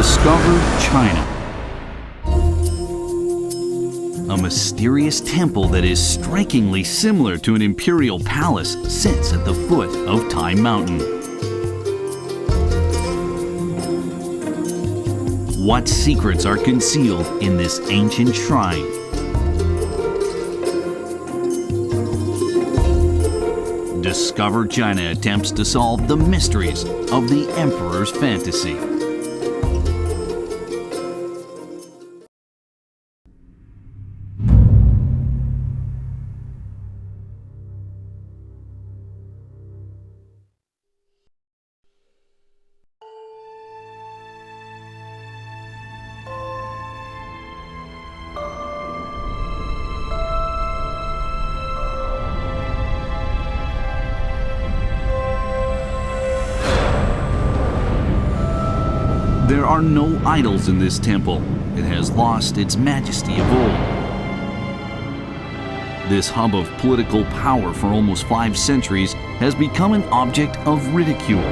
Discover China. A mysterious temple that is strikingly similar to an imperial palace sits at the foot of Tai Mountain. What secrets are concealed in this ancient shrine? Discover China attempts to solve the mysteries of the Emperor's fantasy. There are no idols in this temple. It has lost its majesty of old. This hub of political power for almost 5 centuries has become an object of ridicule.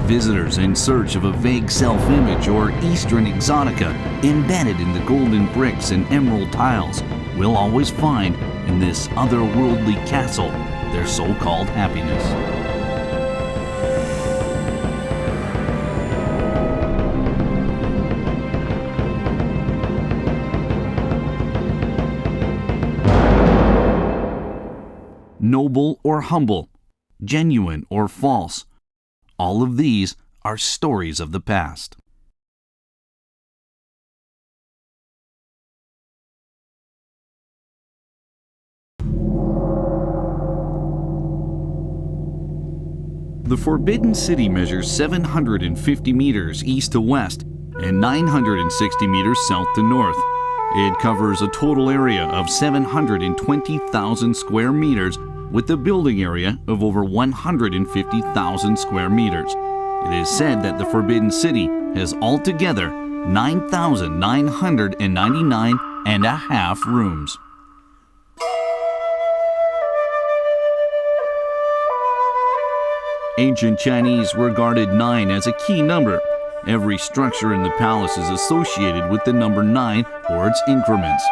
Visitors in search of a vague self-image or Eastern exotica embedded in the golden bricks and emerald tiles will always find in this otherworldly castle their so-called happiness. Noble or humble, genuine or false, all of these are stories of the past. The Forbidden City measures 750 meters east to west and 960 meters south to north. It covers a total area of 720,000 square meters with a building area of over 150,000 square meters. It is said that the Forbidden City has altogether 9,999 and a half rooms. Ancient Chinese regarded 9 as a key number. Every structure in the palace is associated with the number 9 or its increments.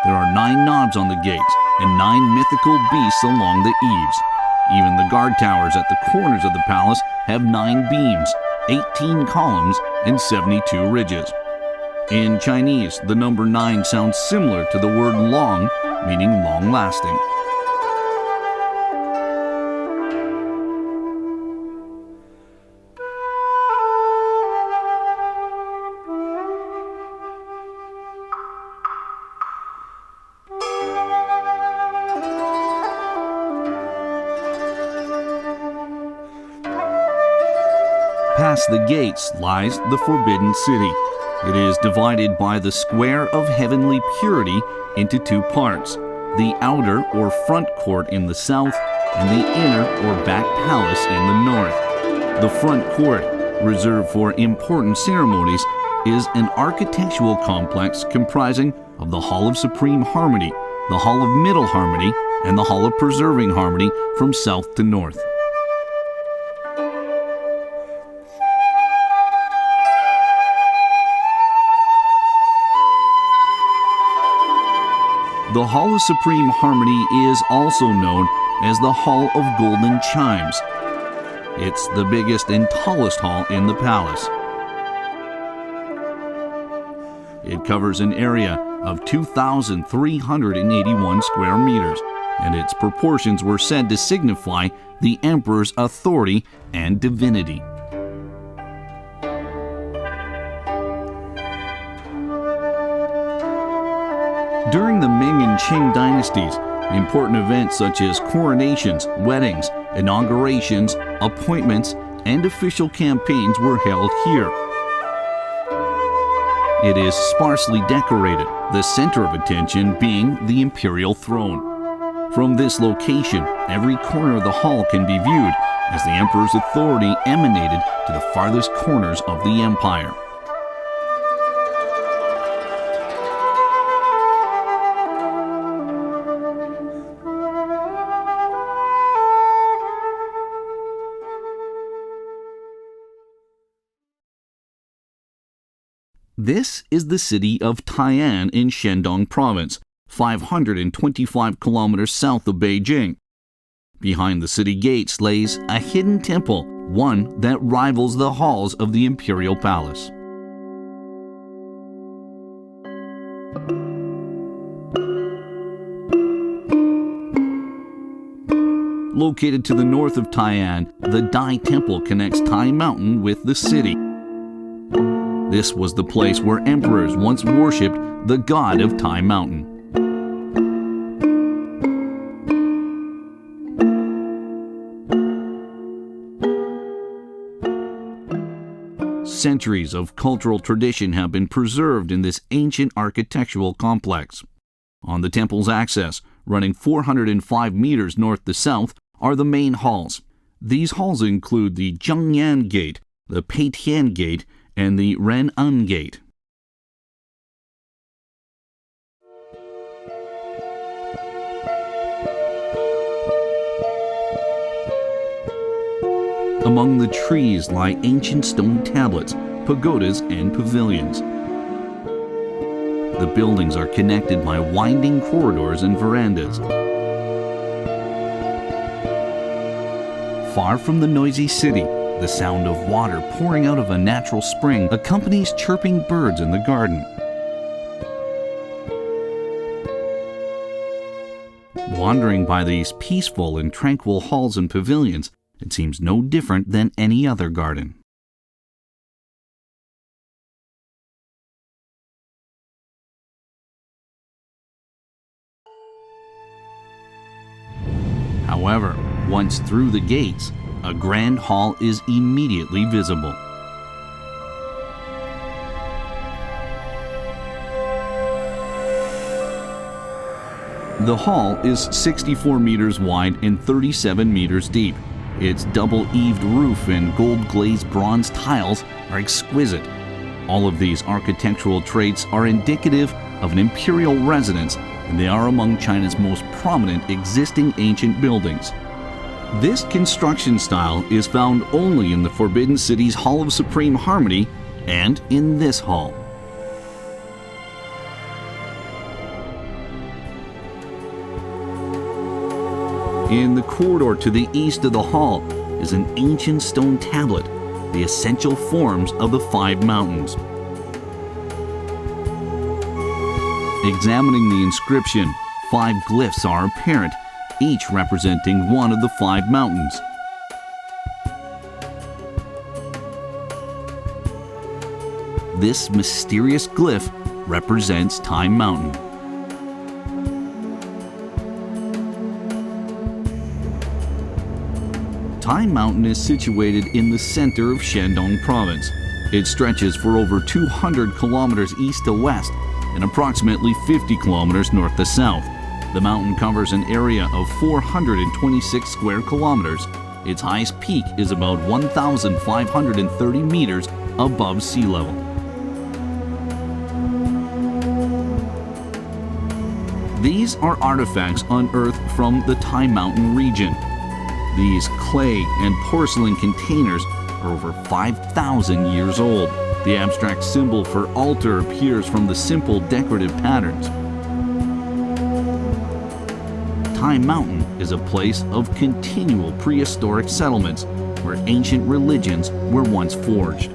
There are 9 knobs on the gates and 9 mythical beasts along the eaves. Even the guard towers at the corners of the palace have 9 beams, 18 columns, and 72 ridges. In Chinese, the number 9 sounds similar to the word long, meaning long-lasting. Past the gates lies the Forbidden City. It is divided by the Square of Heavenly Purity into 2 parts, the outer or front court in the south and the inner or back palace in the north. The front court, reserved for important ceremonies, is an architectural complex comprising of the Hall of Supreme Harmony, the Hall of Middle Harmony, and the Hall of Preserving Harmony from south to north. The Hall of Supreme Harmony is also known as the Hall of Golden Chimes. It's the biggest and tallest hall in the palace. It covers an area of 2,381 square meters, and its proportions were said to signify the emperor's authority and divinity. During the Ming and Qing dynasties, important events such as coronations, weddings, inaugurations, appointments, and official campaigns were held here. It is sparsely decorated, the center of attention being the Imperial throne. From this location, every corner of the hall can be viewed as the emperor's authority emanated to the farthest corners of the empire. This is the city of Tai'an in Shandong Province, 525 kilometers south of Beijing. Behind the city gates lays a hidden temple, one that rivals the halls of the Imperial Palace. Located to the north of Tai'an, the Tai Temple connects Tai Mountain with the city. This was the place where emperors once worshipped the god of Tai Mountain. Centuries of cultural tradition have been preserved in this ancient architectural complex. On the temple's axis, running 405 meters north to south, are the main halls. These halls include the Zhengyan Gate, the Peitian Gate, and the Ren'an Gate. Among the trees lie ancient stone tablets, pagodas, and pavilions. The buildings are connected by winding corridors and verandas. Far from the noisy city, the sound of water pouring out of a natural spring accompanies chirping birds in the garden. Wandering by these peaceful and tranquil halls and pavilions, it seems no different than any other garden. However, once through the gates, a grand hall is immediately visible. The hall is 64 meters wide and 37 meters deep. Its double-eaved roof and gold-glazed bronze tiles are exquisite. All of these architectural traits are indicative of an imperial residence, and they are among China's most prominent existing ancient buildings. This construction style is found only in the Forbidden City's Hall of Supreme Harmony and in this hall. In the corridor to the east of the hall is an ancient stone tablet, the essential forms of the 5 mountains. Examining the inscription, 5 glyphs are apparent, each representing one of the 5 mountains. This mysterious glyph represents Tai Mountain. Tai Mountain is situated in the center of Shandong Province. It stretches for over 200 kilometers east to west and approximately 50 kilometers north to south. The mountain covers an area of 426 square kilometers. Its highest peak is about 1,530 meters above sea level. These are artifacts unearthed from the Tai Mountain region. These clay and porcelain containers are over 5,000 years old. The abstract symbol for altar appears from the simple decorative patterns. Tai Mountain is a place of continual prehistoric settlements where ancient religions were once forged.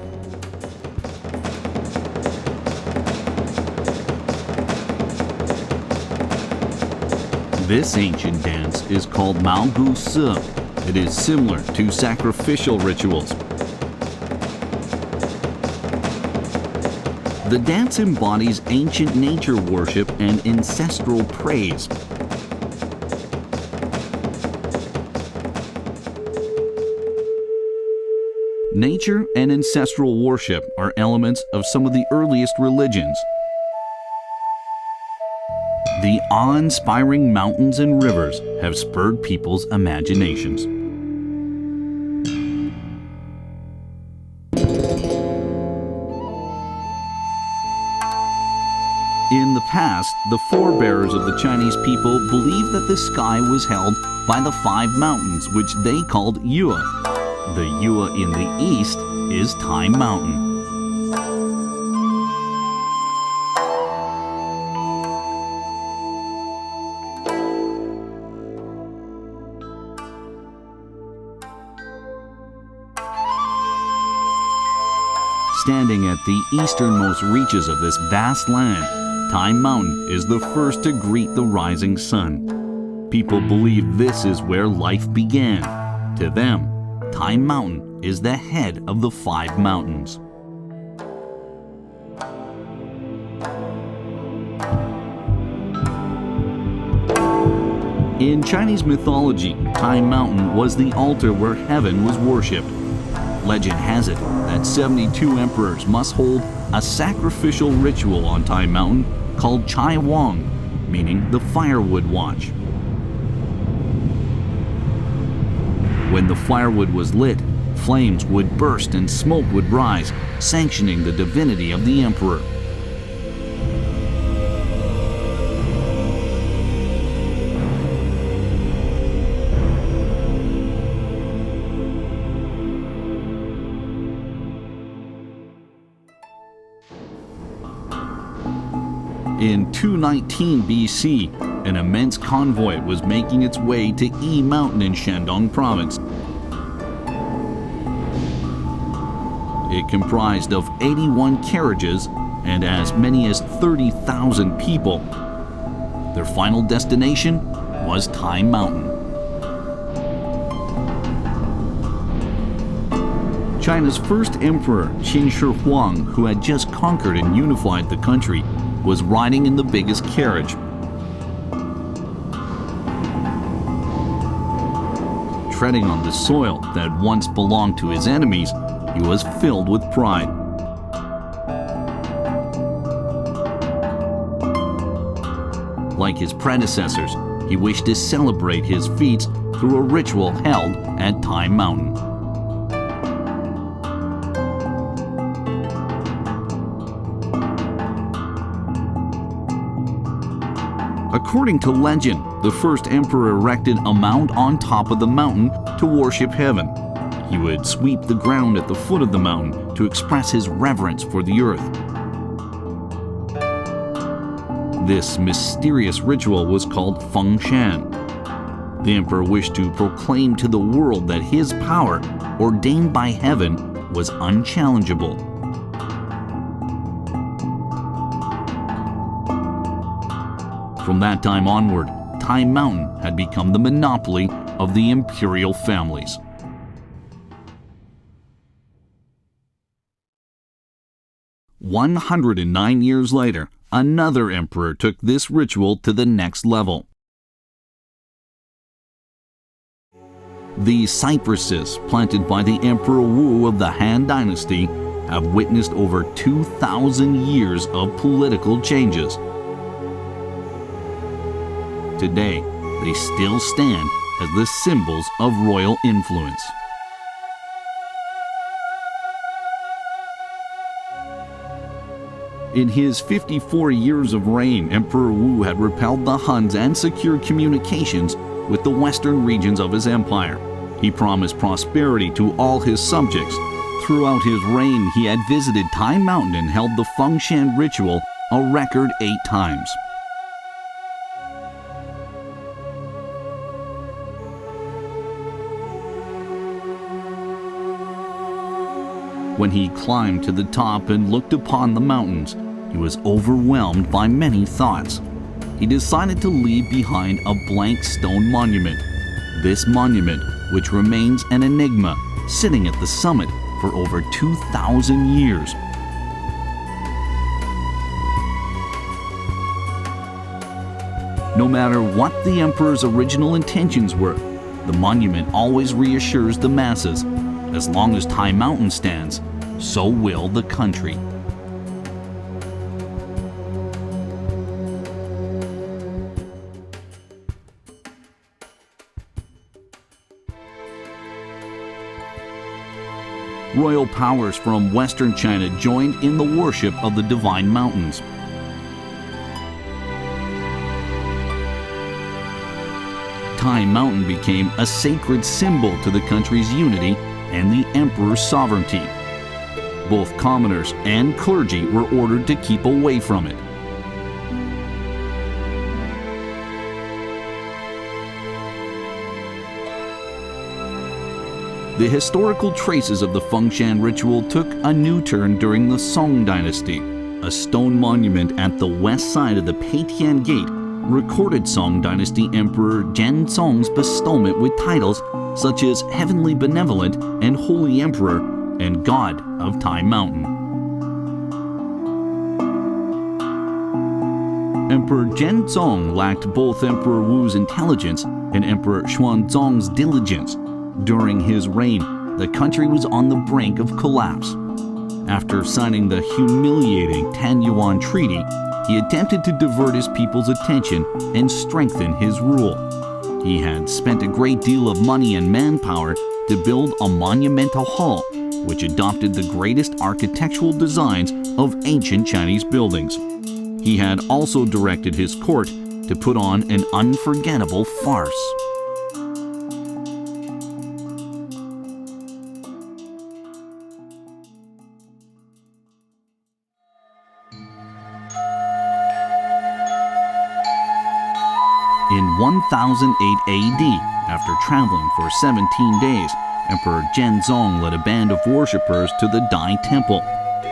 This ancient dance is called Mao Gu Se. It is similar to sacrificial rituals. The dance embodies ancient nature worship and ancestral praise. Nature and ancestral worship are elements of some of the earliest religions. The awe-inspiring mountains and rivers have spurred people's imaginations. In the past, the forebears of the Chinese people believed that the sky was held by the 5 mountains, which they called Yue. The Yue in the east is Tai Mountain. Standing at the easternmost reaches of this vast land, Tai Mountain is the first to greet the rising sun. People believe this is where life began. To them, Tai Mountain is the head of the 5 mountains. In Chinese mythology, Tai Mountain was the altar where heaven was worshipped. Legend has it that 72 emperors must hold a sacrificial ritual on Tai Mountain called Chai Wang, meaning the firewood watch. When the firewood was lit, flames would burst and smoke would rise, sanctioning the divinity of the emperor. In 219 BC, an immense convoy was making its way to Yi Mountain in Shandong province. It comprised of 81 carriages and as many as 30,000 people. Their final destination was Tai Mountain. China's first emperor, Qin Shi Huang, who had just conquered and unified the country, was riding in the biggest carriage. Treading on the soil that once belonged to his enemies, he was filled with pride. Like his predecessors, he wished to celebrate his feats through a ritual held at Tai Mountain. According to legend, the first emperor erected a mound on top of the mountain to worship heaven. He would sweep the ground at the foot of the mountain to express his reverence for the earth. This mysterious ritual was called Feng Shan. The emperor wished to proclaim to the world that his power, ordained by heaven, was unchallengeable. From that time onward, Tai Mountain had become the monopoly of the imperial families. "109 years later, another emperor took this ritual to the next level. The cypresses planted by the Emperor Wu of the Han Dynasty have witnessed over 2,000 years of political changes. Today, they still stand as the symbols of royal influence. In his 54 years of reign, Emperor Wu had repelled the Huns and secured communications with the western regions of his empire. He promised prosperity to all his subjects. Throughout his reign, he had visited Tai Mountain and held the Feng Shan ritual a record 8 times. When he climbed to the top and looked upon the mountains, he was overwhelmed by many thoughts. He decided to leave behind a blank stone monument. This monument, which remains an enigma, sitting at the summit for over 2,000 years. No matter what the emperor's original intentions were, the monument always reassures the masses. As long as Tai Mountain stands, so will the country. Royal powers from Western China joined in the worship of the divine mountains. Tai Mountain became a sacred symbol to the country's unity and the emperor's sovereignty. Both commoners and clergy were ordered to keep away from it. The historical traces of the Fengshan ritual took a new turn during the Song dynasty. A stone monument at the west side of the Peitian Gate recorded Song dynasty Emperor Zhenzong's bestowment with titles such as Heavenly Benevolent and Holy Emperor and God of Tai Mountain. Emperor Zhenzong lacked both Emperor Wu's intelligence and Emperor Xuanzong's diligence. During his reign, the country was on the brink of collapse. After signing the humiliating Tanyuan Treaty, he attempted to divert his people's attention and strengthen his rule. He had spent a great deal of money and manpower to build a monumental hall, which adopted the greatest architectural designs of ancient Chinese buildings. He had also directed his court to put on an unforgettable farce. In 1008 AD, after traveling for 17 days, Emperor Zhenzong led a band of worshippers to the Dai Temple.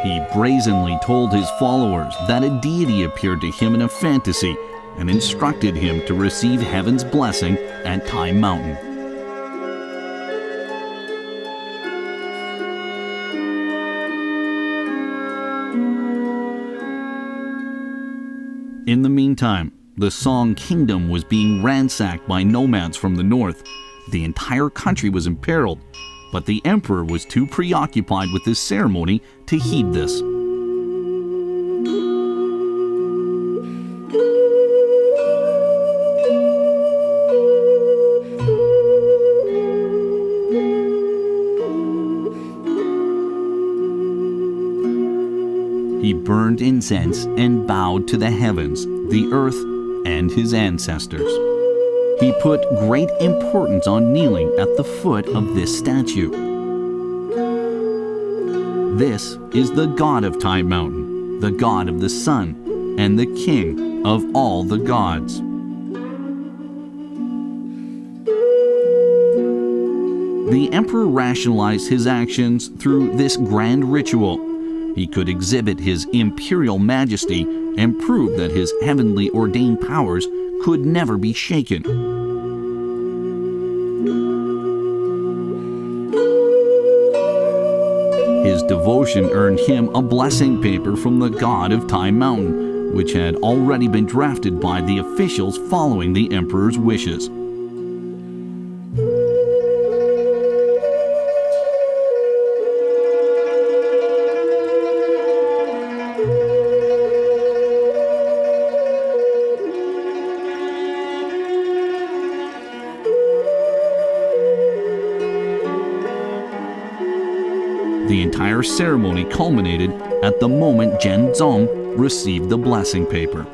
He brazenly told his followers that a deity appeared to him in a fantasy and instructed him to receive heaven's blessing at Tai Mountain. In the meantime, the Song kingdom was being ransacked by nomads from the north. The entire country was imperiled, but the emperor was too preoccupied with this ceremony to heed this. He burned incense and bowed to the heavens, the earth, and his ancestors. He put great importance on kneeling at the foot of this statue. This is the god of Tai Mountain, the god of the sun, and the king of all the gods. The emperor rationalized his actions through this grand ritual. He could exhibit his imperial majesty and prove that his heavenly ordained powers could never be shaken. His devotion earned him a blessing paper from the god of Tai Mountain, which had already been drafted by the officials following the emperor's wishes. The entire ceremony culminated at the moment Zhenzong received the blessing paper.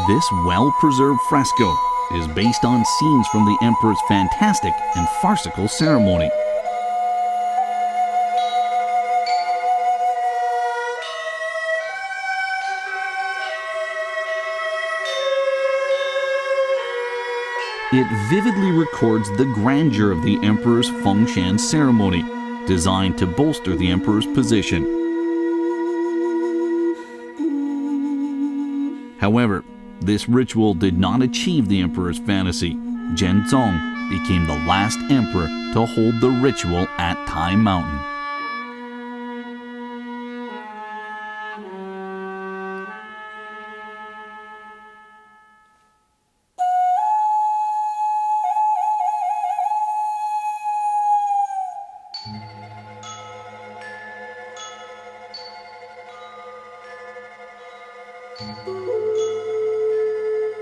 This well-preserved fresco is based on scenes from the emperor's fantastic and farcical ceremony. It vividly records the grandeur of the emperor's Fengshan ceremony, designed to bolster the emperor's position. However, this ritual did not achieve the emperor's fantasy. Zhenzong became the last emperor to hold the ritual at Tai Mountain.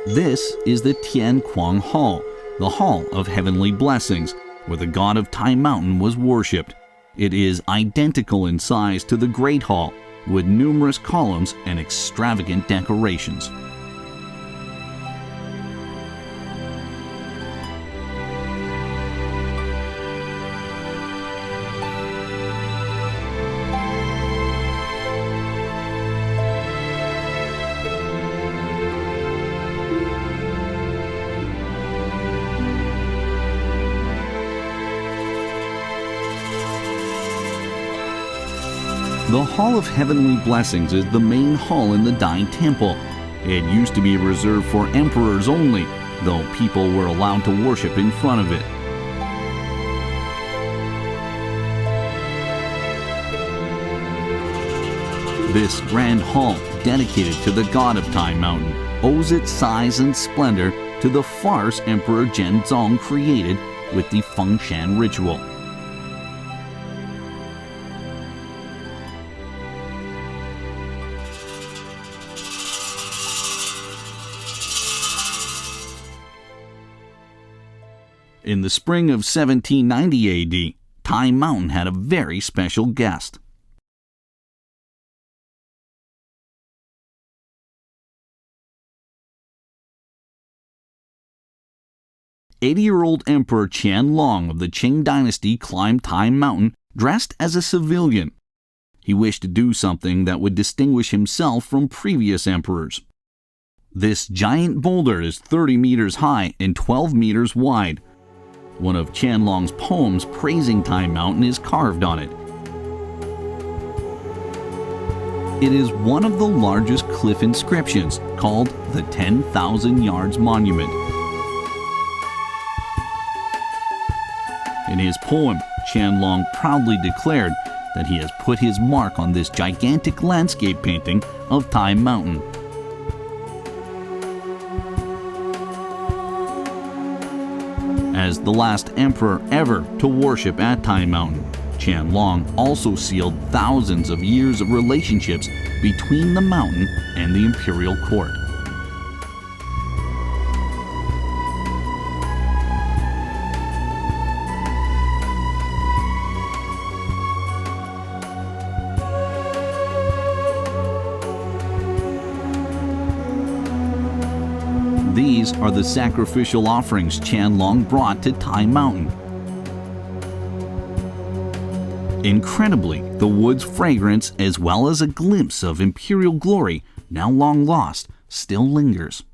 This is the Tianquang Hall, the Hall of Heavenly Blessings, where the god of Tai Mountain was worshipped. It is identical in size to the Great Hall, with numerous columns and extravagant decorations. The Hall of Heavenly Blessings is the main hall in the Dai Temple. It used to be reserved for emperors only, though people were allowed to worship in front of it. This grand hall, dedicated to the god of Tai Mountain, owes its size and splendor to the farce Emperor Zhenzong created with the Fengshan ritual. In the spring of 1790 AD, Tai Mountain had a very special guest. "80-year-old Emperor Qianlong of the Qing dynasty climbed Tai Mountain dressed as a civilian. He wished to do something that would distinguish himself from previous emperors. This giant boulder is 30 meters high and 12 meters wide. One of Qianlong's poems praising Tai Mountain is carved on it. It is one of the largest cliff inscriptions, called the 10,000 Yards Monument. In his poem, Qianlong proudly declared that he has put his mark on this gigantic landscape painting of Tai Mountain. As the last emperor ever to worship at Tai Mountain, Qianlong also sealed thousands of years of relationships between the mountain and the imperial court. These are the sacrificial offerings Qianlong brought to Tai Mountain. Incredibly, the wood's fragrance, as well as a glimpse of imperial glory, now long lost, still lingers.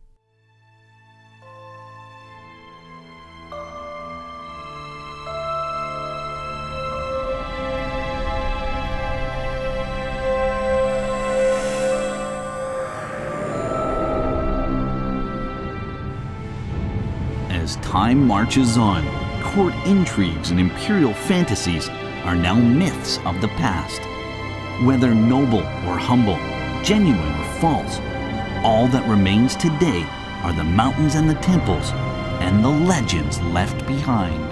As time marches on, court intrigues and imperial fantasies are now myths of the past. Whether noble or humble, genuine or false, all that remains today are the mountains and the temples and the legends left behind.